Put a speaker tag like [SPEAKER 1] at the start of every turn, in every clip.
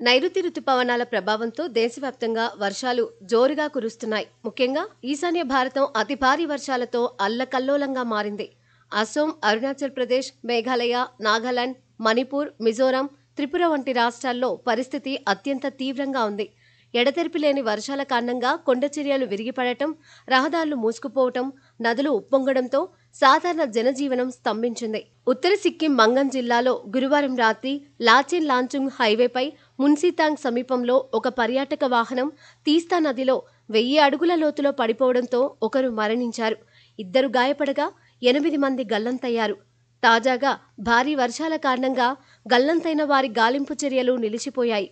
[SPEAKER 1] నైరుతి రుతుపవనాల ప్రభావంతో దేశవ్యాప్తంగా వర్షాలు జోరుగా కురుస్తున్నాయి. ముఖ్యంగా ఈశాన్య భారతం అతి భారీ వర్షాలతో అల్లకల్లోలంగా మారింది. అసోం, అరుణాచల్ ప్రదేశ్, మేఘాలయ, నాగాలాండ్, మణిపూర్, మిజోరాం, త్రిపుర వంటి రాష్ట్రాల్లో పరిస్థితి అత్యంత తీవ్రంగా ఉంది. ఎడతెరిపి లేని వర్షాల కారణంగా కొండచర్యలు విరిగిపడటం, రహదారులు మూసుకుపోవటం, నదులు ఉప్పొంగడంతో సాధారణ జనజీవనం స్తంభించింది. ఉత్తర సిక్కిం మంగన్ జిల్లాలో గురువారం రాత్రి లాచెన్ లాంచుంగ్ హైవేపై మున్సీతాంగ్ సమీపంలో ఒక పర్యాటక వాహనం తీస్తా నదిలో 1000 అడుగుల లోతులో పడిపోవడంతో ఒకరు మరణించారు. 2 గాయపడగా 8 మంది గల్లంతయ్యారు. తాజాగా భారీ వర్షాల కారణంగా గల్లంతైన వారి గాలింపు చర్యలు నిలిచిపోయాయి.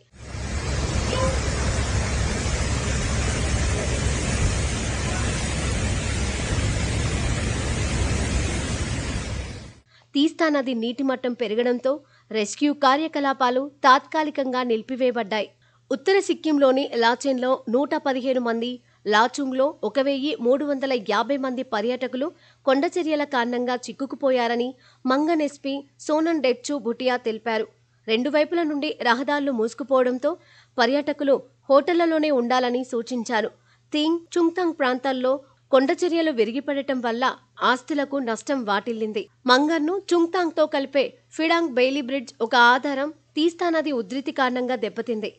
[SPEAKER 1] తీస్తా నది నీటిమట్టం పెరగడంతో రెస్క్యూ కార్యకలాపాలు తాత్కాలికంగా నిలిపివేయబడ్డాయి. ఉత్తర సిక్కింలోని లాచెన్లో 115 మంది, లాచుంగ్లో 1350 మంది పర్యాటకులు కొండచర్యల కారణంగా చిక్కుకుపోయారని మంగన్ ఎస్పీ సోనన్ డెట్చు భుటియా తెలిపారు. 2 వైపుల నుండి రహదారులు మూసుకుపోవడంతో పర్యాటకులు హోటళ్లలోనే ఉండాలని సూచించారు. థింగ్, చుంగ్తాంగ్ ప్రాంతాల్లో కొండచర్యలు విరిగిపడటం వల్ల ఆస్తులకు నష్టం వాటిల్లింది. మంగన్ను చుంగ్తాంగ్తో కలిపే ఫిడాంగ్ బెయిలీ బ్రిడ్జ్ ఒక ఆధారం తీస్తా నది ఉధృతి కారణంగా దెబ్బతింది.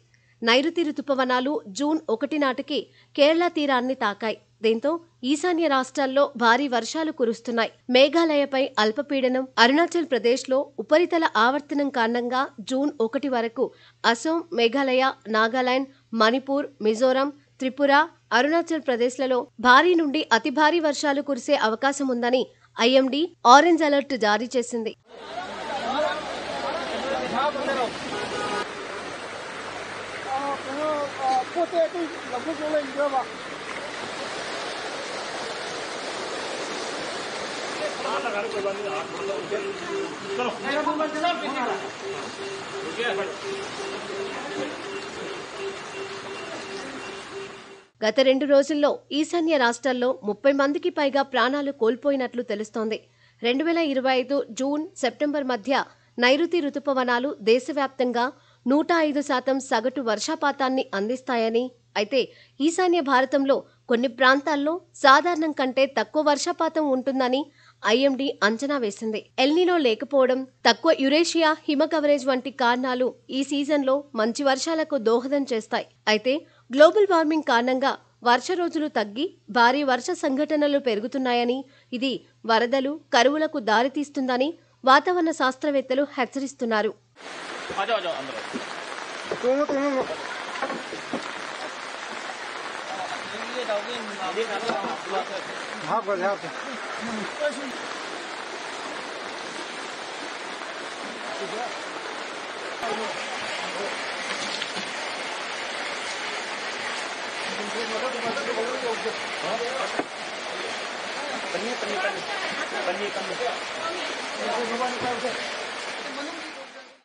[SPEAKER 1] నైరుతి రుతుపవనాలు జూన్ 1 నాటికి కేరళ తీరాన్ని తాకాయి. దీంతో ఈశాన్య రాష్ట్రాల్లో భారీ వర్షాలు కురుస్తున్నాయి. మేఘాలయపై అల్పపీడనం, అరుణాచల్ ప్రదేశ్లో ఉపరితల ఆవర్తనం కారణంగా జూన్ 1 వరకు అసోం, మేఘాలయ, నాగాలాండ్, మణిపూర్, మిజోరాం, త్రిపుర, అరుణాచల్ ప్రదేశ్లలో భారీ నుండి అతి భారీ వర్షాలు కురిసే అవకాశం ఉందని ఐఎండీ ఆరెంజ్ అలర్ట్ జారీ చేసింది. గత 2 రోజుల్లో ఈశాన్య రాష్ట్రాల్లో 30 మందికి పైగా ప్రాణాలు కోల్పోయినట్లు తెలుస్తోంది. 2025 జూన్, సెప్టెంబర్ మధ్య నైరుతి రుతుపవనాలు దేశవ్యాప్తంగా 105% సగటు వర్షపాతాన్ని అందిస్తాయని, అయితే ఈశాన్య భారతంలో కొన్ని ప్రాంతాల్లో సాధారణం కంటే తక్కువ వర్షపాతం ఉంటుందని ఐఎండీ అంచనా వేసింది. ఎల్నినో లేకపోవడం, తక్కువ యురేషియా హిమ కవరేజ్ వంటి కారణాలు ఈ సీజన్లో మంచి వర్షాలకు దోహదం చేస్తాయి. అయితే గ్లోబల్ వార్మింగ్ కారణంగా వర్ష రోజులు తగ్గి భారీ వర్ష సంఘటనలు పెరుగుతున్నాయని, ఇది వరదలు, కరువులకు దారితీస్తుందని వాతావరణ శాస్త్రవేత్తలు హెచ్చరిస్తున్నారు.
[SPEAKER 2] पन्नी